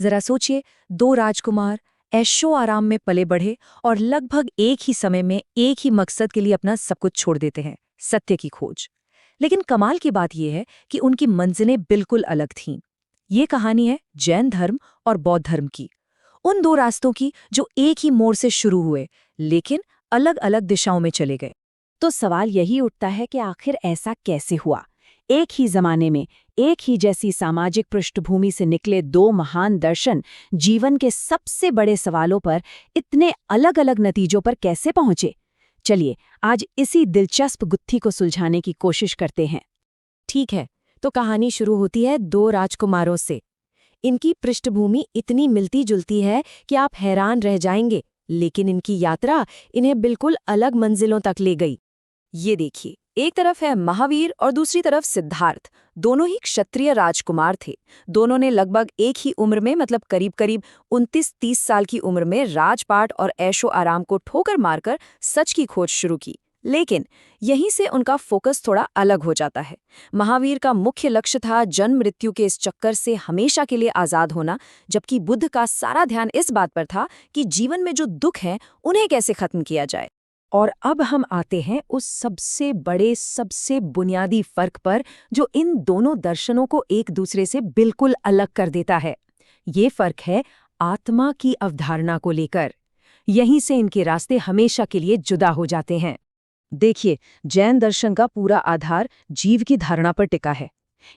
जरा सोचिए, दो राजकुमार ऐशो आराम में पले बढ़े और लगभग एक ही समय में एक ही मकसद के लिए अपना सब कुछ छोड़ देते हैं, सत्य की खोज। लेकिन कमाल की बात यह है कि उनकी मंजिलें बिल्कुल अलग थीं। ये कहानी है जैन धर्म और बौद्ध धर्म की, उन दो रास्तों की जो एक ही मोड़ से शुरू हुए लेकिन अलग अलग दिशाओं में चले गए। तो सवाल यही उठता है कि आखिर ऐसा कैसे हुआ? एक ही जमाने में एक ही जैसी सामाजिक पृष्ठभूमि से निकले दो महान दर्शन जीवन के सबसे बड़े सवालों पर इतने अलग-अलग नतीजों पर कैसे पहुंचे? चलिए, आज इसी दिलचस्प गुत्थी को सुलझाने की कोशिश करते हैं। ठीक है, तो कहानी शुरू होती है दो राजकुमारों से। इनकी पृष्ठभूमि इतनी मिलती जुलती है कि आप हैरान रह जाएंगे, लेकिन इनकी यात्रा इन्हें बिल्कुल अलग मंजिलों तक ले गई। ये देखिए, एक तरफ है महावीर और दूसरी तरफ सिद्धार्थ। दोनों ही क्षत्रिय राजकुमार थे। दोनों ने लगभग एक ही उम्र में, मतलब करीब करीब 29-30 साल की उम्र में राजपाट और ऐशो आराम को ठोकर मारकर सच की खोज शुरू की। लेकिन यहीं से उनका फोकस थोड़ा अलग हो जाता है। महावीर का मुख्य लक्ष्य था जन्म मृत्यु के इस चक्कर से हमेशा के लिए आजाद होना, जबकि बुद्ध का सारा ध्यान इस बात पर था कि जीवन में जो दुख हैं उन्हें कैसे खत्म किया जाए। और अब हम आते हैं उस सबसे बड़े, सबसे बुनियादी फर्क पर जो इन दोनों दर्शनों को एक दूसरे से बिल्कुल अलग कर देता है। ये फर्क है आत्मा की अवधारणा को लेकर। यहीं से इनके रास्ते हमेशा के लिए जुदा हो जाते हैं। देखिए, जैन दर्शन का पूरा आधार जीव की धारणा पर टिका है।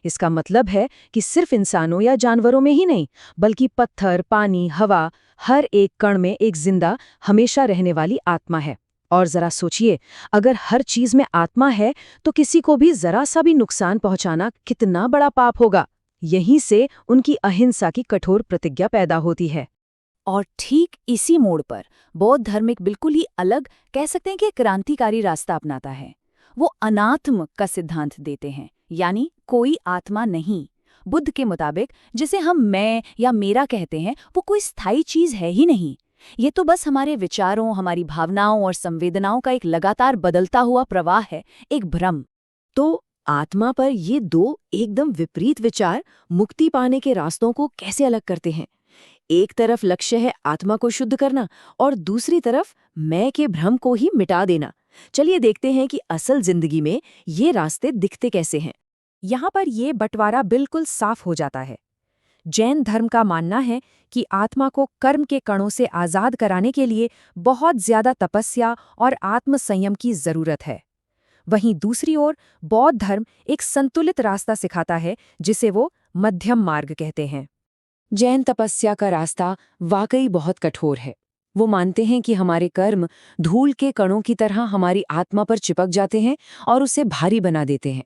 इसका मतलब है कि सिर्फ इंसानों या जानवरों में ही नहीं, बल्कि पत्थर, पानी, हवा, हर एक कण में एक जिंदा, हमेशा रहने वाली आत्मा है। और जरा सोचिए, अगर हर चीज में आत्मा है तो किसी को भी जरा सा भी नुकसान पहुंचाना कितना बड़ा पाप होगा। यहीं से उनकी अहिंसा की कठोर प्रतिज्ञा पैदा होती है। और ठीक इसी मोड़ पर बौद्ध धर्म एक बिल्कुल ही अलग, कह सकते हैं कि क्रांतिकारी रास्ता अपनाता है। वो अनात्म का सिद्धांत देते हैं, यानी कोई आत्मा नहीं। बुद्ध के मुताबिक जिसे हम मैं या मेरा कहते हैं, वो कोई स्थायी चीज है ही नहीं। ये तो बस हमारे विचारों, हमारी भावनाओं और संवेदनाओं का एक लगातार बदलता हुआ प्रवाह है, एक भ्रम। तो आत्मा पर ये दो एकदम विपरीत विचार मुक्ति पाने के रास्तों को कैसे अलग करते हैं? एक तरफ लक्ष्य है आत्मा को शुद्ध करना और दूसरी तरफ मैं के भ्रम को ही मिटा देना। चलिए देखते हैं कि असल जिंदगी में ये रास्ते दिखते कैसे हैं। यहाँ पर ये बंटवारा बिल्कुल साफ हो जाता है। जैन धर्म का मानना है कि आत्मा को कर्म के कणों से आजाद कराने के लिए बहुत ज्यादा तपस्या और आत्मसंयम की जरूरत है। वहीं दूसरी ओर बौद्ध धर्म एक संतुलित रास्ता सिखाता है, जिसे वो मध्यम मार्ग कहते हैं। जैन तपस्या का रास्ता वाकई बहुत कठोर है। वो मानते हैं कि हमारे कर्म धूल के कणों की तरह हमारी आत्मा पर चिपक जाते हैं और उसे भारी बना देते हैं।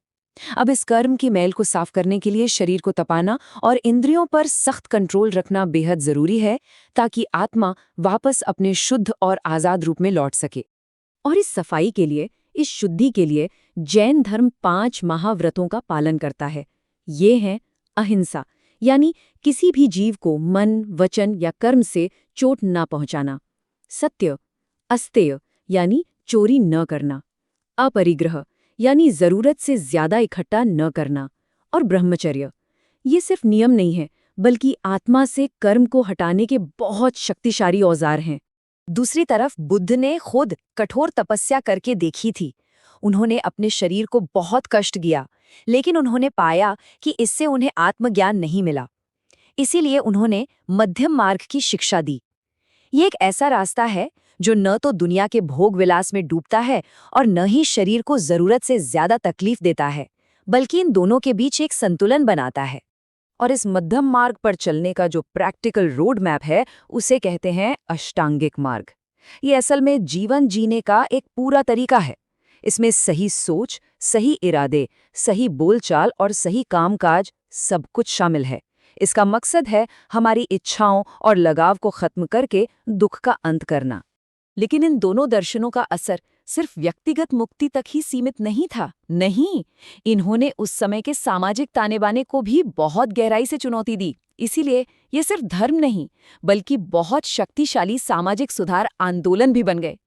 अब इस कर्म की मैल को साफ करने के लिए शरीर को तपाना और इंद्रियों पर सख्त कंट्रोल रखना बेहद जरूरी है, ताकि आत्मा वापस अपने शुद्ध और आजाद रूप में लौट सके। और इस सफाई के लिए, इस शुद्धि के लिए जैन धर्म 5 महाव्रतों का पालन करता है। ये हैं अहिंसा, यानी किसी भी जीव को मन, वचन या कर्म से चोट न पहुंचाना। सत्य, अस्तेय, यानी चोरी न करना। अपरिग्रह, यानी जरूरत से ज्यादा इकट्ठा न करना। और ब्रह्मचर्य, ये सिर्फ नियम नहीं है, बल्कि आत्मा से कर्म को हटाने के बहुत शक्तिशाली औजार हैं। दूसरी तरफ बुद्ध ने खुद कठोर तपस्या करके देखी थी। उन्होंने अपने शरीर को बहुत कष्ट दिया, लेकिन उन्होंने पाया कि इससे उन्हें आत्मज्ञान नहीं मिला। इसीलिए उन्होंने मध्यम मार्ग की शिक्षा दी। ये एक ऐसा रास्ता है जो न तो दुनिया के भोग विलास में डूबता है और न ही शरीर को जरूरत से ज्यादा तकलीफ देता है, बल्कि इन दोनों के बीच एक संतुलन बनाता है। और इस मध्यम मार्ग पर चलने का जो प्रैक्टिकल रोड मैप है, उसे कहते हैं अष्टांगिक मार्ग। ये असल में जीवन जीने का एक पूरा तरीका है। इसमें सही सोच, सही इरादे, सही बोलचाल और सही कामकाज सब कुछ शामिल है। इसका मकसद है हमारी इच्छाओं और लगाव को खत्म करके दुख का अंत करना। लेकिन इन दोनों दर्शनों का असर सिर्फ व्यक्तिगत मुक्ति तक ही सीमित नहीं था। नहीं, इन्होंने उस समय के सामाजिक ताने-बाने को भी बहुत गहराई से चुनौती दी। इसीलिए ये सिर्फ धर्म नहीं, बल्कि बहुत शक्तिशाली सामाजिक सुधार आंदोलन भी बन गए।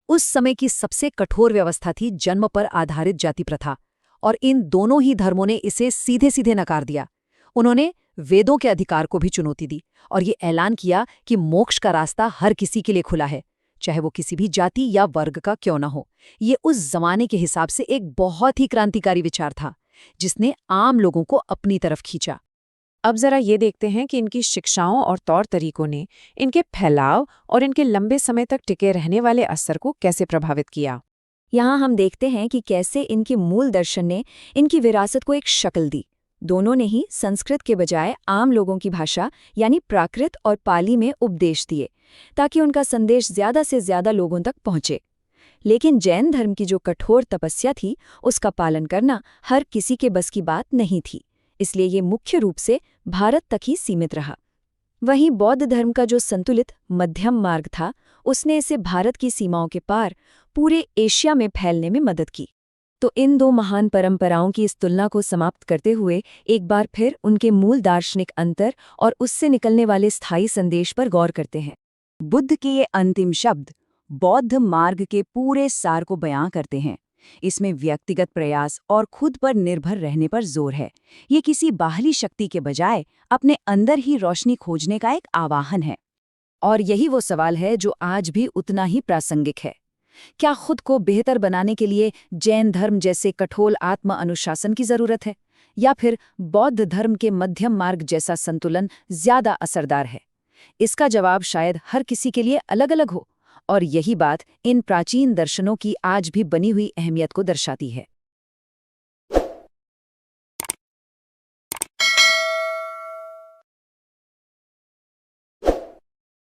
उस समय की सबसे कठोर व्यवस्था थी जन्म पर आधारित जाति प्रथा, और इन दोनों ही धर्मों ने इसे सीधे सीधे नकार दिया। उन्होंने वेदों के अधिकार को भी चुनौती दी और ये ऐलान किया कि मोक्ष का रास्ता हर किसी के लिए खुला है, चाहे वो किसी भी जाति या वर्ग का क्यों ना हो। ये उस जमाने के हिसाब से एक बहुत ही क्रांतिकारी विचार था, जिसने आम लोगों को अपनी तरफ खींचा। अब जरा ये देखते हैं कि इनकी शिक्षाओं और तौर तरीकों ने इनके फैलाव और इनके लंबे समय तक टिके रहने वाले असर को कैसे प्रभावित किया। यहाँ हम देखते हैं कि कैसे इनके मूल दर्शन ने इनकी विरासत को एक शक्ल दी। दोनों ने ही संस्कृत के बजाय आम लोगों की भाषा यानी प्राकृत और पाली में उपदेश दिए, ताकि उनका संदेश ज्यादा से ज्यादा लोगों तक पहुंचे। लेकिन जैन धर्म की जो कठोर तपस्या थी, उसका पालन करना हर किसी के बस की बात नहीं थी, इसलिए ये मुख्य रूप से भारत तक ही सीमित रहा। वहीं बौद्ध धर्म का जो संतुलित मध्यम मार्ग था, उसने इसे भारत की सीमाओं के पार पूरे एशिया में फैलने में मदद की। तो इन दो महान परंपराओं की इस तुलना को समाप्त करते हुए एक बार फिर उनके मूल दार्शनिक अंतर और उससे निकलने वाले स्थायी संदेश पर गौर करते हैं। बुद्ध के ये अंतिम शब्द बौद्ध मार्ग के पूरे सार को बयां करते हैं। इसमें व्यक्तिगत प्रयास और खुद पर निर्भर रहने पर जोर है। ये किसी बाहरी शक्ति के बजाय अपने अंदर ही रोशनी खोजने का एक आह्वान है। और यही वो सवाल है जो आज भी उतना ही प्रासंगिक है। क्या खुद को बेहतर बनाने के लिए जैन धर्म जैसे कठोर आत्म अनुशासन की जरूरत है, या फिर बौद्ध धर्म के मध्यम मार्ग जैसा संतुलन ज्यादा असरदार है? इसका जवाब शायद हर किसी के लिए अलग अलग हो, और यही बात इन प्राचीन दर्शनों की आज भी बनी हुई अहमियत को दर्शाती है।